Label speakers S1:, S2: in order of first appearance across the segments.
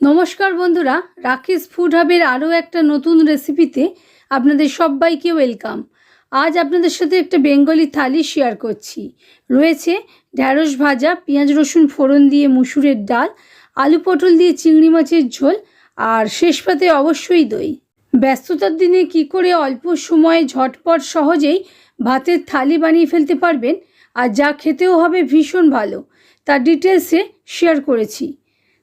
S1: নমস্কার বন্ধুরা, রাকেশ ফুড হাবের আরও একটা নতুন রেসিপিতে আপনাদের সবাইকে ওয়েলকাম। আজ আপনাদের সাথে একটা বেঙ্গলি থালি শেয়ার করছি। রয়েছে ঢ্যাঁড়স ভাজা, পেঁয়াজ রসুন ফোড়ন দিয়ে মুসুরের ডাল, আলু পটল দিয়ে চিংড়ি মাছের ঝোল, আর শেষ পাতে অবশ্যই দই। ব্যস্ততার দিনে কি করে অল্প সময়ে ঝটপট সহজেই ভাতের থালি বানিয়ে ফেলতে পারবেন আর যা খেতেও হবে ভীষণ ভালো, তার ডিটেলসে শেয়ার করেছি।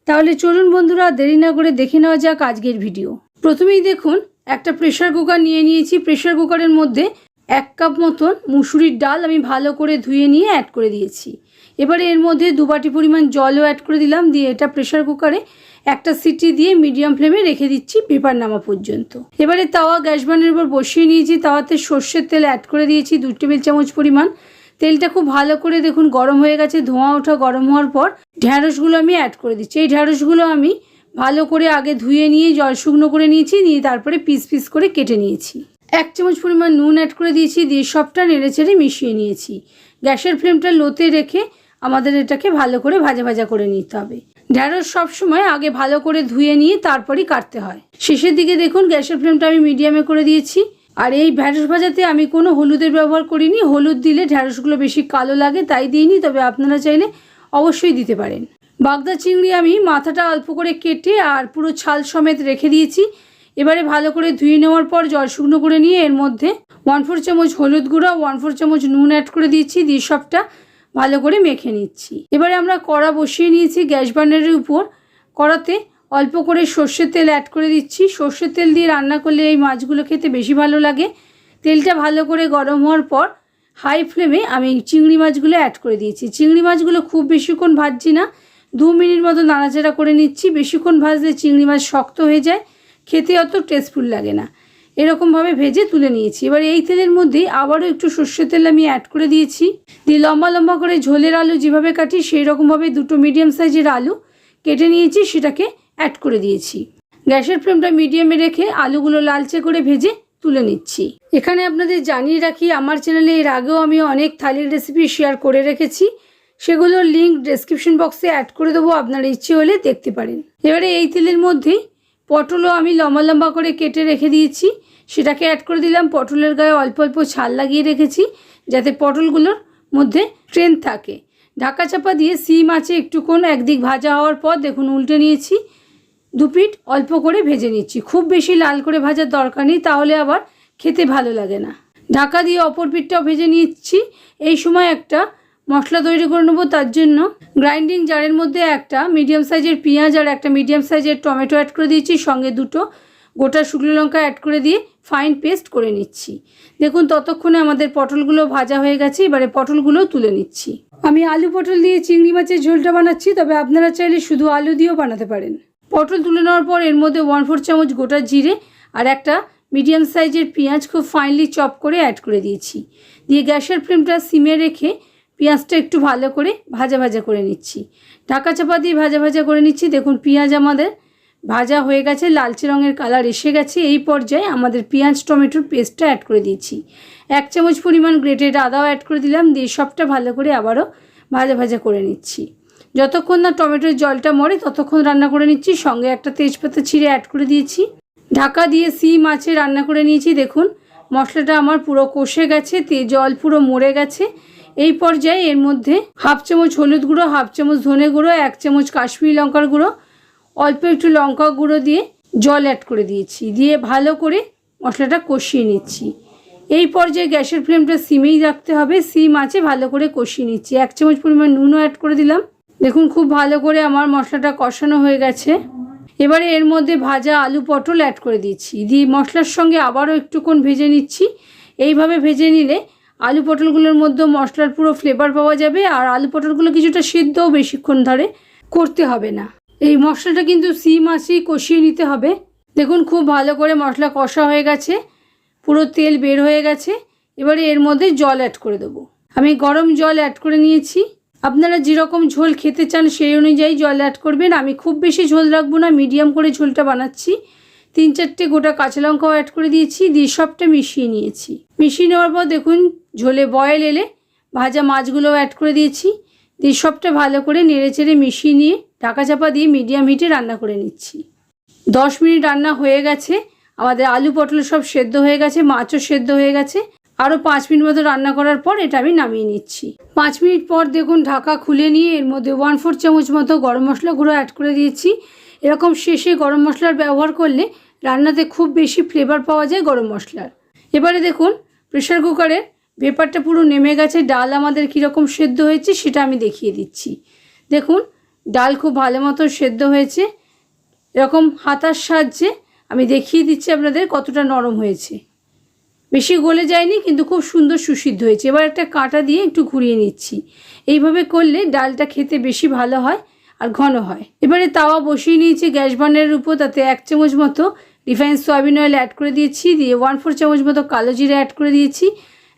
S1: তাহলে চলুন বন্ধুরা, দেরি না করে দেখে নেওয়া যাক আজকের ভিডিও। প্রথমেই দেখুন, একটা প্রেশার কুকার নিয়ে নিয়েছি। প্রেশার কুকারের মধ্যে 1 কাপ মতন মুসুরির ডাল আমি ভালো করে ধুয়ে নিয়ে অ্যাড করে দিয়েছি। এবারে এর মধ্যে 2 বাটি পরিমাণ জলও অ্যাড করে দিলাম। দিয়ে এটা প্রেশার কুকারে একটা সিটি দিয়ে মিডিয়াম ফ্লেমে রেখে দিচ্ছি পেপার নামা পর্যন্ত। এবারে তাওয়া গ্যাস বার্নের উপর বসিয়ে নিয়েছি। তাওয়াতে সর্ষের তেল অ্যাড করে দিয়েছি 2 টেবিল চামচ পরিমাণ। তেলটা খুব ভালো করে দেখুন গরম হয়ে গেছে। ধোঁয়া ওঠা গরম হওয়ার পর ঢ্যাঁড়সগুলো আমি অ্যাড করে দিচ্ছি। এই ঢ্যাঁড়সগুলো আমি ভালো করে আগে ধুয়ে নিয়ে জল শুকনো করে নিয়েছি, নিয়ে তারপরে পিস পিস করে কেটে নিয়েছি। 1 চামচ পরিমাণ নুন অ্যাড করে দিয়েছি, দিয়ে সবটা নেড়েচেড়ে মিশিয়ে নিয়েছি। গ্যাসের ফ্লেমটা লোতে রেখে আমাদের এটাকে ভালো করে ভাজা ভাজা করে নিতে হবে। ঢ্যাঁড়স সবসময় আগে ভালো করে ধুয়ে নিয়ে তারপরই কাটতে হয়। শেষের দিকে দেখুন গ্যাসের ফ্লেমটা আমি মিডিয়ামে করে দিয়েছি। আর এই ঢ্যাঁড়স ভাজাতে আমি কোনো হলুদের ব্যবহার করিনি। হলুদ দিলে ঢ্যাঁড়সগুলো বেশি কালো লাগে, তাই দিইনি, তবে আপনারা চাইলে অবশ্যই দিতে পারেন। বাগদা চিংড়ি আমি মাথাটা অল্প করে কেটে আর পুরো ছাল সমেত রেখে দিয়েছি। এবারে ভালো করে ধুয়ে নেওয়ার পর জল শুকনো করে নিয়ে এর মধ্যে 1/4 চামচ হলুদ গুঁড়া, 1/4 চামচ নুন অ্যাড করে দিয়েছি। দিয়ে সবটা ভালো করে মেখে নিচ্ছি। এবারে আমরা কড়া বসিয়ে নিয়েছি গ্যাস বার্নারের উপর। কড়াতে অল্প করে সর্ষের তেল অ্যাড করে দিচ্ছি। সর্ষের তেল দিয়ে রান্না করলে এই মাছগুলো খেতে বেশি ভালো লাগে। তেলটা ভালো করে গরম হওয়ার পর হাই ফ্লেমে আমি চিংড়ি মাছগুলো অ্যাড করে দিয়েছি। চিংড়ি মাছগুলো খুব বেশিক্ষণ ভাজছি না, 2 মিনিট মতো নাড়াচাড়া করে নিচ্ছি। বেশিক্ষণ ভাজলে চিংড়ি মাছ শক্ত হয়ে যায়, খেতে অত টেস্টফুল লাগে না। এরকমভাবে ভেজে তুলে নিয়েছি। এবার এই তেলের মধ্যেই আবারও একটু সর্ষের তেল আমি অ্যাড করে দিয়েছি। দিয়ে লম্বা লম্বা করে ঝোলের আলু যেভাবে কাটি সেই রকমভাবে 2টো মিডিয়াম সাইজের আলু কেটে নিয়েছি, সেটাকে অ্যাড করে দিয়েছি। গ্যাসের ফ্লেমটা মিডিয়ামে রেখে আলুগুলো লালচে করে ভেজে তুলে নিচ্ছি। এখানে আপনাদের জানিয়ে রাখি, আমার চ্যানেলে এর আগেও আমি অনেক থালির রেসিপি শেয়ার করে রেখেছি, সেগুলোর লিঙ্ক ডেসক্রিপশন বক্সে অ্যাড করে দেবো, আপনারা ইচ্ছে হলে দেখতে পারেন। এবারে এই তেলের মধ্যেই পটলও আমি লম্বা লম্বা করে কেটে রেখে দিয়েছি, সেটাকে অ্যাড করে দিলাম। পটলের গায়ে অল্প অল্প ছাল লাগিয়ে রেখেছি যাতে পটলগুলোর মধ্যে স্ট্রেংথ থাকে। ঢাকা চাপা দিয়ে সিম আঁচে একটুক্ষণ একদিক ভাজা হওয়ার পর দেখুন উল্টে নিয়েছি। 2 পিঠ অল্প করে ভেজে নিচ্ছি। খুব বেশি লাল করে ভাজার দরকার নেই, তাহলে আবার খেতে ভালো লাগে না। ঢাকা দিয়ে অপর পিঠটাও ভেজে নিচ্ছি। এই সময় একটা মশলা তৈরি করে নেবো। তার জন্য গ্রাইন্ডিং জারের মধ্যে একটা মিডিয়াম সাইজের পেঁয়াজ আর একটা মিডিয়াম সাইজের টমেটো অ্যাড করে দিয়েছি। সঙ্গে 2টো গোটা শুকনো লঙ্কা অ্যাড করে দিয়ে ফাইন পেস্ট করে নিচ্ছি। দেখুন ততক্ষণে আমাদের পটলগুলো ভাজা হয়ে গেছে। এবারে পটলগুলো তুলে নিচ্ছি। আমি আলু পটল দিয়ে চিংড়ি মাছের ঝোলটা বানাচ্ছি, তবে আপনারা চাইলে শুধু আলু দিয়েও বানাতে পারেন। পটল তুলে নেওয়ার পর এর মধ্যে 1/4 চামচ গোটা জিরে আর একটা মিডিয়াম সাইজের পেঁয়াজ খুব ফাইনলি চপ করে অ্যাড করে দিয়েছি। দিয়ে গ্যাসের ফ্লেমটা সিমে রেখে পেঁয়াজটা একটু ভালো করে ভাজা ভাজা করে নিচ্ছি। ঢাকা চাপা দিয়ে ভাজা ভাজা করে নিচ্ছি। দেখুন পেঁয়াজ আমাদের ভাজা হয়ে গেছে, লালচে রঙের কালার এসে গেছে। এই পর্যায়ে আমাদের পেঁয়াজ টমেটোর পেস্টটা অ্যাড করে দিয়েছি। 1 চামচ পরিমাণ গ্রেটেড আদাও অ্যাড করে দিলাম। দিয়ে সবটা ভালো করে আবারও ভাজা ভাজা করে নিচ্ছি। যতক্ষণ না টমেটোর জলটা মরে ততক্ষণ রান্না করে নিচ্ছি। সঙ্গে একটা তেজপাতা ছিঁড়ে অ্যাড করে দিয়েছি। ঢাকা দিয়ে সিম মাছে রান্না করে নিয়েছি। দেখুন মশলাটা আমার পুরো কষে গেছে, জল পুরো মরে গেছে। এই পর্যায়ে এর মধ্যে 1/2 চামচ হলুদ গুঁড়ো, 1/2 চামচ ধনে গুঁড়ো, 1 চামচ কাশ্মীরি লঙ্কার গুঁড়ো, অল্প একটু লঙ্কা গুঁড়ো দিয়ে জল অ্যাড করে দিয়েছি। দিয়ে ভালো করে মশলাটা কষিয়ে নিচ্ছি। এই পর্যায়ে গ্যাসের ফ্লেমটা সিমেই রাখতে হবে। সিম আছে ভালো করে কষিয়ে নিচ্ছি। 1 চামচ পরিমাণ নুনও অ্যাড করে দিলাম। দেখুন খুব ভালো করে আমার মশলাটা কষানো হয়ে গেছে। এবারে এর মধ্যে ভাজা আলু পটল অ্যাড করে দিচ্ছি। দিয়ে মশলার সঙ্গে আবারও একটুক্ষণ ভেজে নিচ্ছি। এইভাবে ভেজে নিলে আলু পটলগুলোর মধ্যে মশলার পুরো ফ্লেভার পাওয়া যাবে, আর আলু পটলগুলো কিছুটা সিদ্ধও বেশিক্ষণ ধরে করতে হবে না। এই মশলাটা কিন্তু সিম আঁচেই কষিয়ে নিতে হবে। দেখুন খুব ভালো করে মশলা কষা হয়ে গেছে, পুরো তেল বের হয়ে গেছে। এবারে এর মধ্যে জল অ্যাড করে দেবো। আমি গরম জল অ্যাড করে নিয়েছি। আপনারা যেরকম ঝোল খেতে চান সেই অনুযায়ী জল অ্যাড করবেন। আমি খুব বেশি ঝোল রাখবো না, মিডিয়াম করে ঝোলটা বানাচ্ছি। 3-4টে গোটা কাঁচা লঙ্কাও অ্যাড করে দিয়েছি। দিয়ে সবটা মিশিয়ে নিয়েছি। মিশিয়ে নেওয়ার পর দেখুন ঝোলে বয়েল এলে ভাজা মাছগুলোও অ্যাড করে দিয়েছি। দিয়ে সবটা ভালো করে নেড়ে চেড়ে মিশিয়ে নিয়ে ঢাকা চাপা দিয়ে মিডিয়াম হিটে রান্না করে নিচ্ছি। 10 মিনিট রান্না হয়ে গেছে। আমাদের আলু পটল সব সেদ্ধ হয়ে গেছে, মাছও সেদ্ধ হয়ে গেছে। আরও 5 মিনিট মতো রান্না করার পর এটা আমি নামিয়ে নিচ্ছি। 5 মিনিট পর দেখুন ঢাকা খুলে নিয়ে এর মধ্যে 1/4 চামচ মতো গরম মশলা গুঁড়ো অ্যাড করে দিয়েছি। এরকম শেষে গরম মশলার ব্যবহার করলে রান্নাতে খুব বেশি ফ্লেভার পাওয়া যায় গরম মশলার। এবারে দেখুন প্রেশার কুকারের ভেপারটা পুরো নেমে গেছে। ডাল আমাদের কীরকম সেদ্ধ হয়েছে সেটা আমি দেখিয়ে দিচ্ছি। দেখুন ডাল খুব ভালো মতো সেদ্ধ হয়েছে। এরকম হাতার সাহায্যে আমি দেখিয়ে দিচ্ছি আপনাদের কতটা নরম হয়েছে। বেশি গলে যায়নি কিন্তু খুব সুন্দর সুসিদ্ধ হয়েছে। এবার একটা কাঁটা দিয়ে একটু ঘুরিয়ে নিচ্ছি। এইভাবে করলে ডালটা খেতে বেশি ভালো হয় আর ঘন হয়। এবারে তাওয়া বসিয়ে নিয়েছি গ্যাস বার্নারের উপর। তাতে 1 চামচ মতো রিফাইন্ড সয়াবিন অয়েল অ্যাড করে দিয়েছি। দিয়ে 1/4 চামচ মতো কালো জিরা অ্যাড করে দিয়েছি।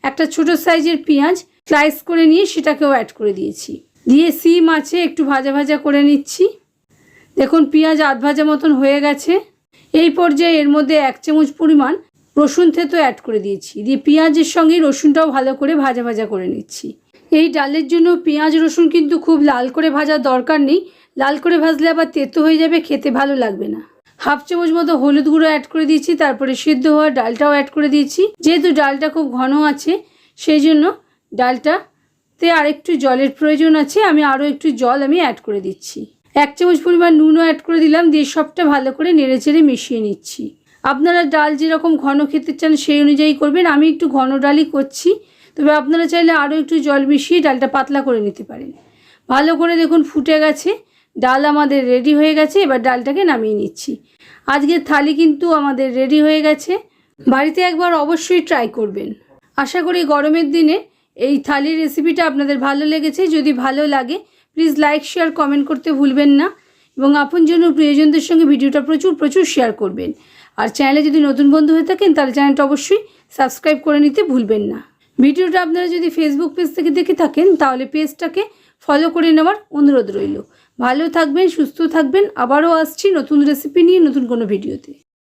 S1: একটা ছোট সাইজের পেঁয়াজ স্লাইস করে নিয়ে সেটাকেও অ্যাড করে দিয়েছি। দিয়ে সিম আছে একটু ভাজা ভাজা করে নিচ্ছি। দেখুন পেঁয়াজ আধ ভাজা মতন হয়ে গেছে। এই পর্যায়ে এর মধ্যে 1 চামচ পরিমাণ রসুন থেতো অ্যাড করে দিয়েছি। দিয়ে পেঁয়াজের সঙ্গে রসুনটাও ভালো করে ভাজা ভাজা করে নিচ্ছি। এই ডালের জন্য পেঁয়াজ রসুন কিন্তু খুব লাল করে ভাজার দরকার নেই। লাল করে ভাজলে আবার তেতো হয়ে যাবে, খেতে ভালো লাগবে না। 1/2 চামচ মতো হলুদ গুঁড়ো অ্যাড করে দিয়েছি। তারপরে সিদ্ধ হওয়া ডালটাও অ্যাড করে দিয়েছি। যেহেতু ডালটা খুব ঘন আছে সেই জন্য ডালটাতে আরেকটু জলের প্রয়োজন আছে। আমি আরও একটু জল অ্যাড করে দিচ্ছি। 1 চামচ পরিমাণ নুনও অ্যাড করে দিলাম। দিয়ে সবটা ভালো করে নেড়েচেড়ে মিশিয়ে নিচ্ছি। আপনারা ডাল যেরকম ঘন খেতে চান সেই অনুযায়ী করবেন। আমি একটু ঘন ডালই করছি, তবে আপনারা চাইলে আরও একটু জল মিশিয়ে ডালটা পাতলা করে নিতে পারেন। ভালো করে দেখুন ফুটে গেছে, ডাল আমাদের রেডি হয়ে গেছে। এবার ডালটাকে নামিয়ে নিচ্ছি। আজকের থালি কিন্তু আমাদের রেডি হয়ে গেছে। বাড়িতে একবার অবশ্যই ট্রাই করবেন। আশা করি গরমের দিনে এই থালির রেসিপিটা আপনাদের ভালো লেগেছে। যদি ভালো লাগে প্লিজ লাইক শেয়ার কমেন্ট করতে ভুলবেন না, এবং আপনজন ও প্রিয়জনদের সঙ্গে ভিডিওটা প্রচুর শেয়ার করবেন। আর চ্যানেলে যদি নতুন বন্ধু হয়ে থাকেন তাহলে চ্যানেলটা অবশ্যই সাবস্ক্রাইব করে নিতে ভুলবেন না। ভিডিওটা আপনারা যদি ফেসবুক পেজ থেকে দেখে থাকেন তাহলে পেজটাকে ফলো করে নেওয়ার অনুরোধ রইল। ভালো থাকবেন, সুস্থ থাকবেন। আবারও আসছি নতুন রেসিপি নিয়ে নতুন কোনো ভিডিওতে।